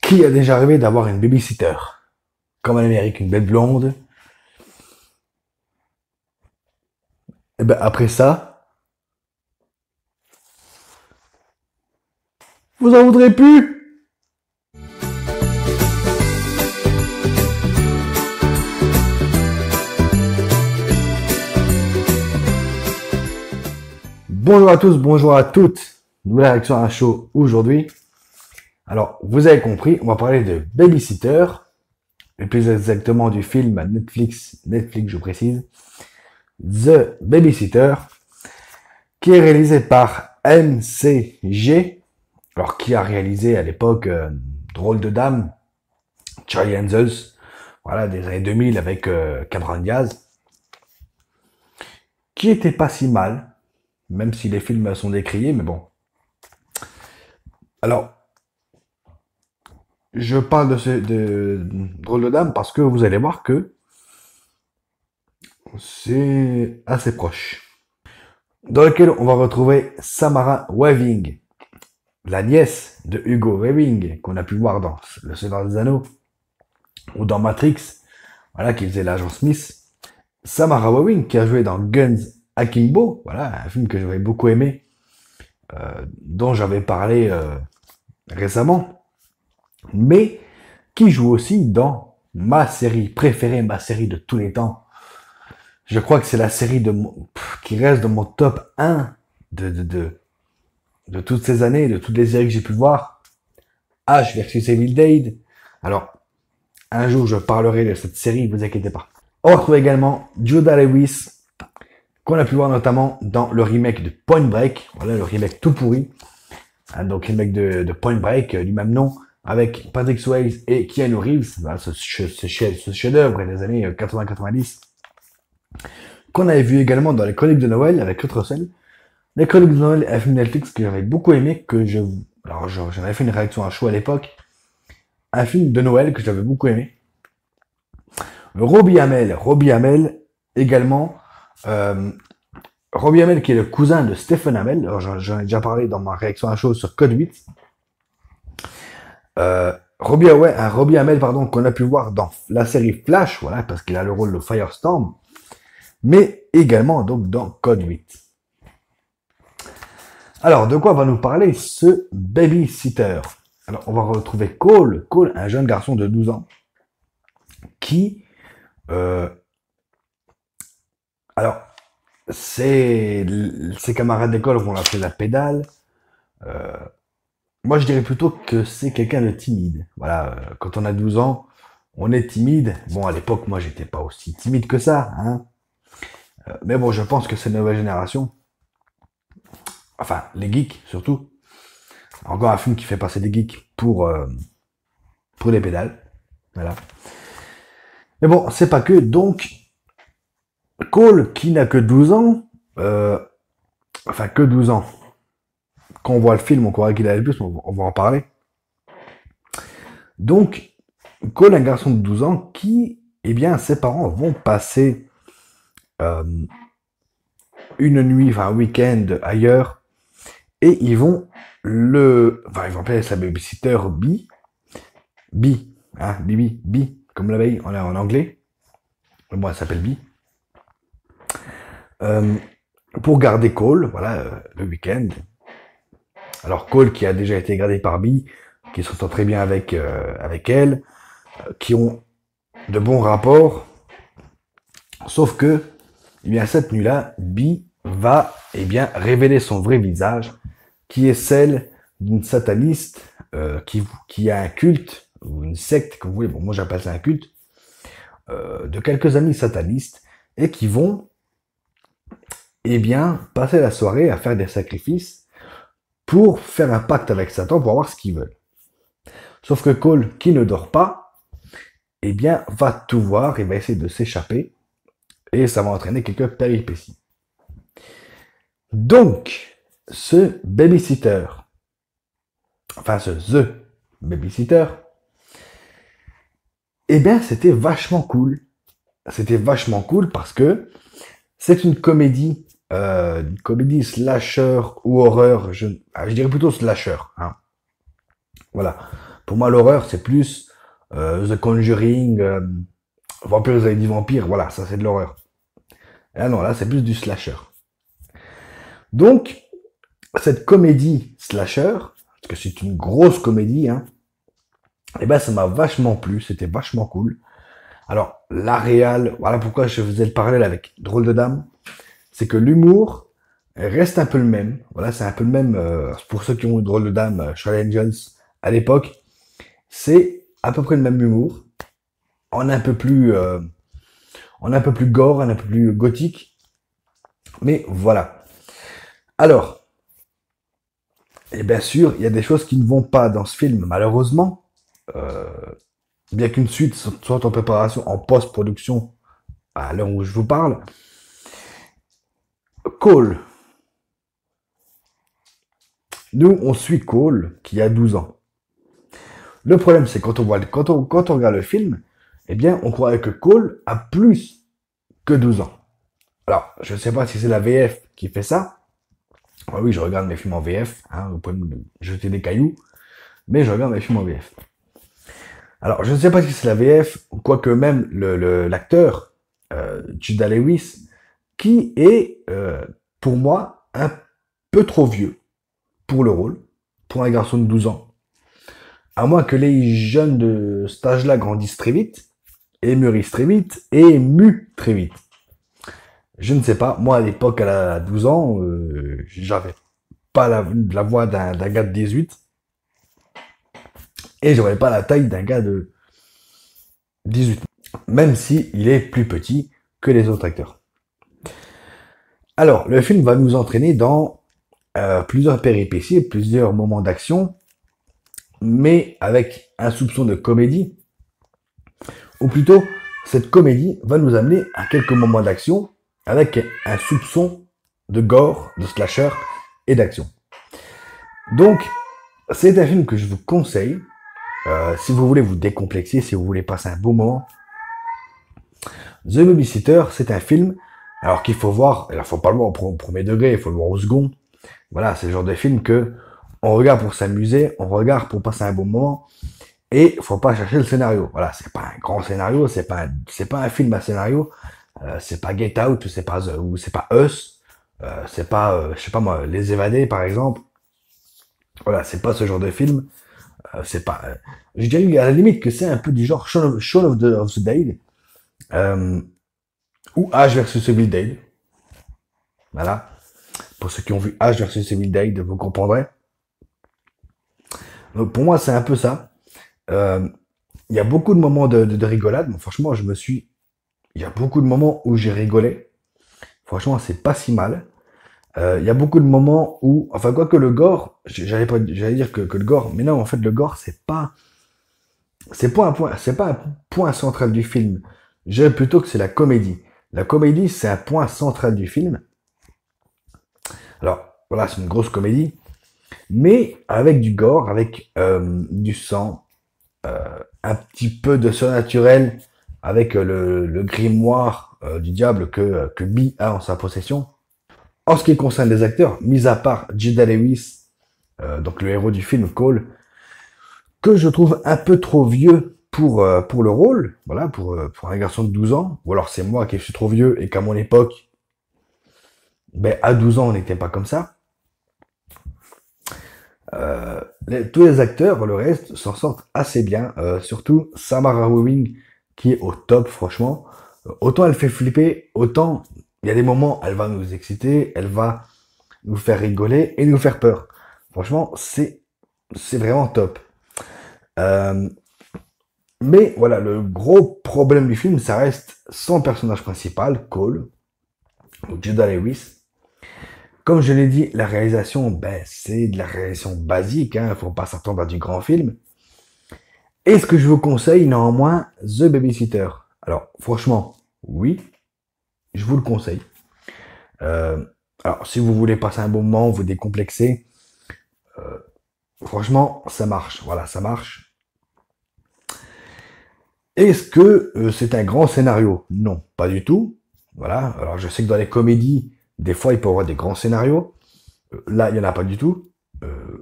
Qui a déjà rêvé d'avoir une babysitter? Comme en Amérique, une belle blonde. Et ben après ça, vous en voudrez plus. Bonjour à tous, bonjour à toutes. Nouvelle réaction à un show aujourd'hui. Alors, vous avez compris, on va parler de Babysitter, et plus exactement du film Netflix, je précise, The Babysitter, qui est réalisé par MCG, alors qui a réalisé à l'époque Drôle de Dame, Charlie Angels, voilà, des années 2000 avec Cameron Diaz, qui était pas si mal, même si les films sont décriés, mais bon. Alors, je parle de Drôle de Dame parce que vous allez voir que c'est assez proche. Dans lequel on va retrouver Samara Weaving, la nièce de Hugo Weaving, qu'on a pu voir dans Le Seigneur des Anneaux, ou dans Matrix, voilà, qui faisait l'agent Smith. Samara Weaving, qui a joué dans Guns Akimbo, voilà, un film que j'avais beaucoup aimé, dont j'avais parlé récemment, mais qui joue aussi dans ma série préférée, ma série de tous les temps. Je crois que c'est la série qui reste dans mon top 1 de toutes ces années, de toutes les séries que j'ai pu voir. Ash versus Evil Dead. Alors, un jour, je parlerai de cette série, ne vous inquiétez pas. On retrouve également Judah Lewis, qu'on a pu voir notamment dans le remake de Point Break. Voilà, le remake tout pourri. Donc, remake de Point Break, du même nom, avec Patrick Swayze et Keanu Reeves. Voilà, ce chef-d'œuvre des années 80-90. Qu'on avait vu également dans Les Chroniques de Noël avec Kurt Russell. Les Chroniques de Noël, un film Netflix que j'avais beaucoup aimé, alors j'avais fait une réaction à chaud à l'époque. Un film de Noël que j'avais beaucoup aimé. Robbie Amell également. Robbie Amell qui est le cousin de Stephen Amell. Alors j'en ai déjà parlé dans ma réaction à chaud sur Code 8. Robbie Amell, pardon, qu'on a pu voir dans la série Flash, voilà, parce qu'il a le rôle de Firestorm, mais également donc dans Code 8. Alors, de quoi va nous parler ce Babysitter? Alors, on va retrouver Cole, un jeune garçon de 12 ans, qui, alors, ses camarades d'école vont l'appeler la pédale. Moi, je dirais plutôt que c'est quelqu'un de timide. Voilà, quand on a 12 ans, on est timide. Bon, à l'époque, moi, j'étais pas aussi timide que ça, hein. Mais bon, je pense que c'est une nouvelle génération. Enfin, les geeks, surtout. Encore un film qui fait passer des geeks pour les pédales. Voilà. Mais bon, c'est pas que. Donc, Cole, qui n'a que 12 ans, enfin, que 12 ans. Quand on voit le film, on croirait qu'il a plus, mais on va en parler. Donc, Cole, un garçon de 12 ans, qui, eh bien, ses parents vont passer une nuit, enfin un week-end ailleurs, et ils vont appeler sa babysitter Bi, hein, Bi, comme l'abeille en anglais. Moi, elle s'appelle Bi. Pour garder Cole, voilà, le week-end. Alors Cole, qui a déjà été gardé par Bi, qui s'entend très bien avec elle, qui ont de bons rapports, sauf que, eh bien, cette nuit-là, Bi va, eh bien, révéler son vrai visage, qui est celle d'une sataniste qui a un culte, ou une secte, comme vous voulez, bon, moi j'appelle ça un culte, de quelques amis satanistes, et qui vont, eh bien, passer la soirée à faire des sacrifices pour faire un pacte avec Satan pour avoir ce qu'ils veulent. Sauf que Cole, qui ne dort pas, eh bien, va tout voir et va essayer de s'échapper, et ça va entraîner quelques péripéties. Donc, ce babysitter, enfin The Babysitter, eh bien, c'était vachement cool. C'était vachement cool parce que c'est une comédie slasher ou horreur, je dirais plutôt slasher, hein. Voilà. Pour moi, l'horreur, c'est plus The Conjuring, Vampire, vous avez dit vampire, voilà, ça c'est de l'horreur. Ah non, là, c'est plus du slasher. Donc, cette comédie slasher, parce que c'est une grosse comédie, hein, eh ben, ça m'a vachement plu, c'était vachement cool. Alors, la réal, voilà pourquoi je faisais le parallèle avec Drôle de Dame, c'est que l'humour reste un peu le même. Voilà, c'est un peu le même, pour ceux qui ont eu Drôle de Dame, Charlie Angels, à l'époque, c'est à peu près le même humour, en un peu plus, gore, en un peu plus gothique, mais voilà. Alors, et bien sûr, il y a des choses qui ne vont pas dans ce film, malheureusement. Euh, Bien qu'une suite soit en préparation, en post-production, à l'heure où je vous parle. Cole. Nous, on suit Cole, qui a 12 ans. Le problème, c'est quand on regarde le film, eh bien, on croirait que Cole a plus que 12 ans. Alors, je ne sais pas si c'est la VF qui fait ça. Ah oui, je regarde mes films en VF, hein, vous pouvez me jeter des cailloux, mais je regarde mes films en VF. Alors, je ne sais pas si c'est la VF, quoique même l'acteur, Judah Lewis, qui est, pour moi, un peu trop vieux pour le rôle, pour un garçon de 12 ans. À moins que les jeunes de cet âge-là grandissent très vite, et mûrissent très vite, et muent très vite. Je ne sais pas, moi à l'époque, à 12 ans, j'avais pas la voix d'un gars de 18, et j'avais pas la taille d'un gars de 18, même si il est plus petit que les autres acteurs. Alors, le film va nous entraîner dans plusieurs péripéties, plusieurs moments d'action, mais avec un soupçon de comédie, ou plutôt, cette comédie va nous amener à quelques moments d'action, avec un soupçon de gore, de slasher et d'action. Donc, c'est un film que je vous conseille, si vous voulez vous décomplexer, si vous voulez passer un bon moment. The Babysitter, c'est un film, alors qu'il faut voir, il faut pas le voir au premier degré, il faut le voir au second. Voilà, c'est le genre de film que on regarde pour s'amuser, on regarde pour passer un bon moment, et faut pas chercher le scénario. Voilà, c'est pas un grand scénario, c'est pas un film à scénario, c'est pas Get Out, c'est pas Us, c'est pas, je sais pas moi, Les Évadés par exemple. Voilà, c'est pas ce genre de film. C'est pas, je dirais à la limite que c'est un peu du genre Shaun of the Dead, ou Ash versus Evil Dead. Voilà. Pour ceux qui ont vu Ash versus Evil Dead, vous comprendrez. Donc pour moi, c'est un peu ça. Il y a beaucoup de moments de rigolade. Bon, franchement, il y a beaucoup de moments où j'ai rigolé. Franchement, c'est pas si mal. Il y a beaucoup de moments où, enfin, quoi que le gore, j'allais dire que le gore, mais non, en fait, le gore, c'est pas un point central du film. Je dirais plutôt que c'est la comédie. La comédie, c'est un point central du film. Alors, voilà, c'est une grosse comédie, mais avec du gore, avec du sang, un petit peu de surnaturel, avec le grimoire du diable que Bee a en sa possession. En ce qui concerne les acteurs, mis à part Judah Lewis, donc le héros du film Cole, que je trouve un peu trop vieux pour le rôle, voilà, pour un garçon de 12 ans, ou alors c'est moi qui suis trop vieux et qu'à mon époque, ben, à 12 ans, on n'était pas comme ça. Tous les acteurs, le reste, s'en sortent assez bien, surtout Samara Weaving, qui est au top, franchement. Autant elle fait flipper, autant il y a des moments, elle va nous exciter, elle va nous faire rigoler et nous faire peur. Franchement, c'est vraiment top. Euh, mais voilà, le gros problème du film, ça reste son personnage principal, Cole, ou Judah Lewis. Comme je l'ai dit, la réalisation, ben, c'est de la réalisation basique, hein, faut pas s'attendre à du grand film. Et ce que je vous conseille, néanmoins, The Babysitter. Alors, franchement, oui, je vous le conseille. Euh, alors, si vous voulez passer un bon moment, vous décomplexer, franchement, ça marche. Voilà, ça marche. Est-ce que c'est un grand scénario? Non, pas du tout. Voilà. Alors, je sais que dans les comédies, des fois, il peut y avoir des grands scénarios. Là, il n'y en a pas du tout.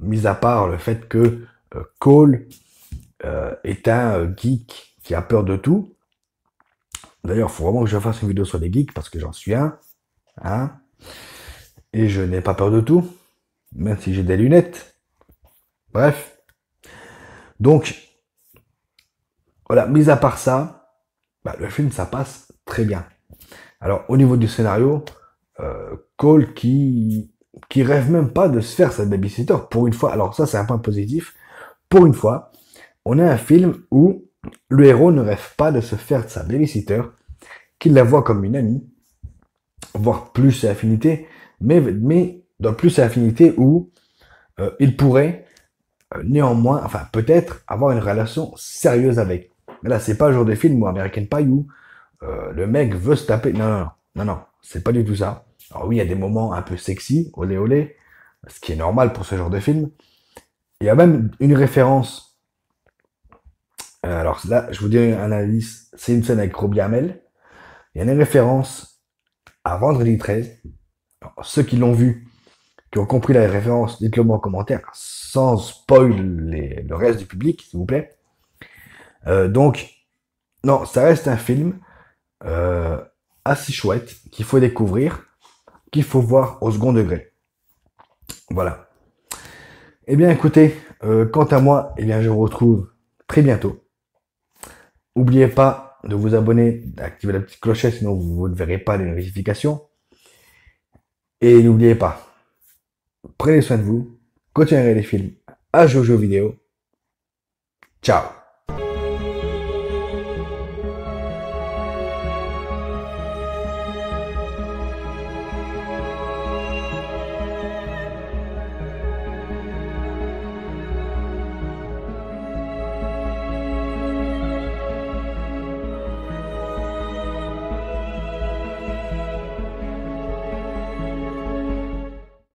Mis à part le fait que Cole est un geek qui a peur de tout. D'ailleurs, il faut vraiment que je fasse une vidéo sur les geeks parce que j'en suis un. Hein, et je n'ai pas peur de tout, même si j'ai des lunettes. Bref. Donc, voilà, mis à part ça, bah, le film, ça passe très bien. Alors, au niveau du scénario, Cole qui rêve même pas de se faire sa babysitter pour une fois. Alors ça, c'est un point positif. Pour une fois, on a un film où le héros ne rêve pas de se faire de sa babysitter, qu'il la voit comme une amie, voire plus et affinité, mais dans plus et affinité où il pourrait néanmoins, enfin peut-être avoir une relation sérieuse avec. Mais là, c'est pas le genre de film ou American Pie où le mec veut se taper. Non, non, non, non, non, c'est pas du tout ça. Alors oui, il y a des moments un peu sexy, olé olé, ce qui est normal pour ce genre de film. Il y a même une référence. Alors là, je vous dis un indice, c'est une scène avec Robbie Amell. Il y a une référence à Vendredi 13. Alors, ceux qui l'ont vu, qui ont compris la référence, dites-le moi en commentaire, sans spoil le reste du public, s'il vous plaît. Donc, non, ça reste un film euh, assez chouette qu'il faut découvrir, qu'il faut voir au second degré. Voilà. Eh bien, écoutez, quant à moi, eh bien, je vous retrouve très bientôt. N'oubliez pas de vous abonner, d'activer la petite clochette, sinon vous ne verrez pas les notifications. Et n'oubliez pas, prenez soin de vous, continuez à regarder les films, à jouer aux jeux vidéo. Ciao!